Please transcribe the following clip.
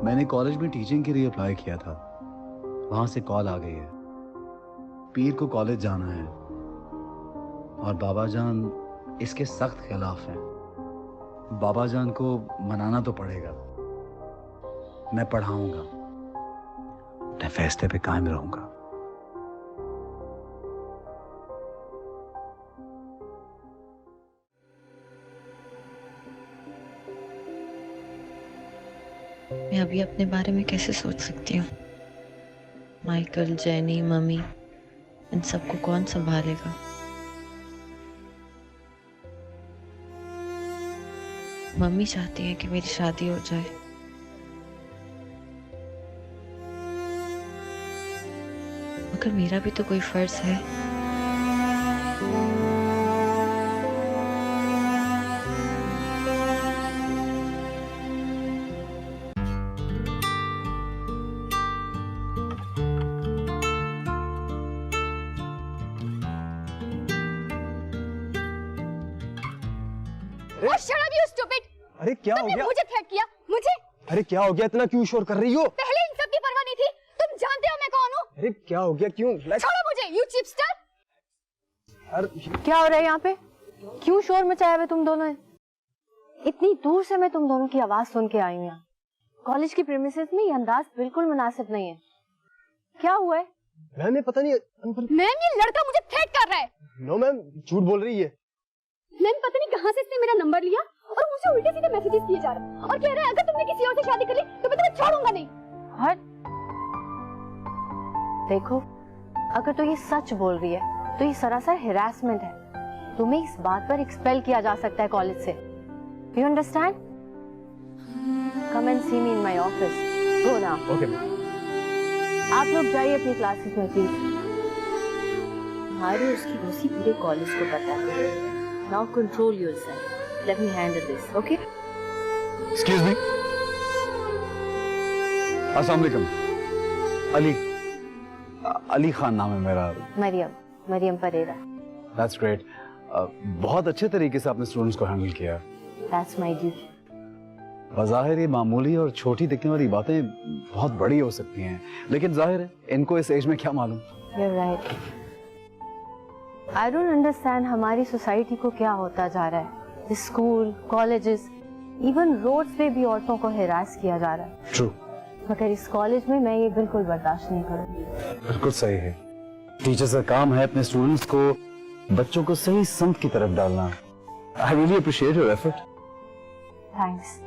मैंने कॉलेज में टीचिंग के लिए अप्लाई किया था, वहां से कॉल आ गई है। पीर को कॉलेज जाना है और बाबा जान इसके सख्त खिलाफ हैं। बाबा जान को मनाना तो पड़ेगा। मैं पढ़ाऊंगा, अपने फैसले पे कायम रहूंगा। मैं अभी अपने बारे में कैसे सोच सकती हूँ? माइकल, जेनी, मम्मी, इन सबको कौन संभालेगा? मम्मी चाहती है कि मेरी शादी हो जाए, मगर मेरा भी तो कोई फर्ज है। Shut up, you stupid! अरे क्या हो गया? मुझे थ्रेट किया, मुझे? अरे क्या हो गया? इतना क्यों शोर कर रही हो? पहले इन सब की परवाह नहीं थी। तुम जानते हो मैं कौन हूँ? अरे क्या हो गया? क्यों? छोड़ो मुझे, you cheapster! क्या हो रहा है यहाँ पे? क्यों शोर मचाया हुआ तुम दोनों ने? इतनी दूर से मैं तुम दोनों की आवाज सुन के आई हूँ यहाँ। कॉलेज की प्रीमिसेस में ये अंदाज बिल्कुल मुनासिब नहीं है। क्या हुआ है? मैम पता नहीं। मैम ये लड़का मुझे थ्रेट कर रहा है। नो मैम, झूठ बोल रही है। मैम पता नहीं कहाँ से इसने मेरा नंबर लिया और मुझे उल्टे सीधे मैसेजेस किए जा रहे हैं और कह रहा है अगर तुमने किसी और से शादी कर ली तो मैं तुम्हें छोड़ूंगा नहीं। हट। देखो, अगर तो ये सच बोल रही है तो ये सरासर हिरासमेंट है। तुम्हें इस बात पर एक्सपेल किया जा सकता है कॉलेज से। You understand? Come and see me in my office. Go now. Okay. आप लोग जाइए अपनी क्लासेस में प्लीज। हमारी उसकी दोस्ती पूरे कॉलेज को पता है। Now control yourself. Let me handle this, okay? Excuse me. अस्सलाम वालेकुम। अली खान नाम है मेरा। मरियम परेरा। That's great. बहुत अच्छे तरीके से आपने स्टूडेंट्स को हैंडल किया। That's my duty. बज़ाहिर ये मामूली और छोटी दिखने वाली बातें बहुत बड़ी हो सकती हैं, लेकिन जाहिर है इनको इस एज में क्या मालूम। You're right. I don't understand हमारी सोसाइटी को क्या होता जा रहा है। स्कूल, कॉलेजेस, इवन रोड्स पे भी औरतों को हिरास किया जा रहा है। True. मगर इस कॉलेज में मैं ये बिल्कुल बर्दाश्त नहीं करूँगी। बिल्कुल सही है। टीचर्स का काम है अपने स्टूडेंट्स को, बच्चों को सही संत की तरफ डालना। I really appreciate your effort. Thanks.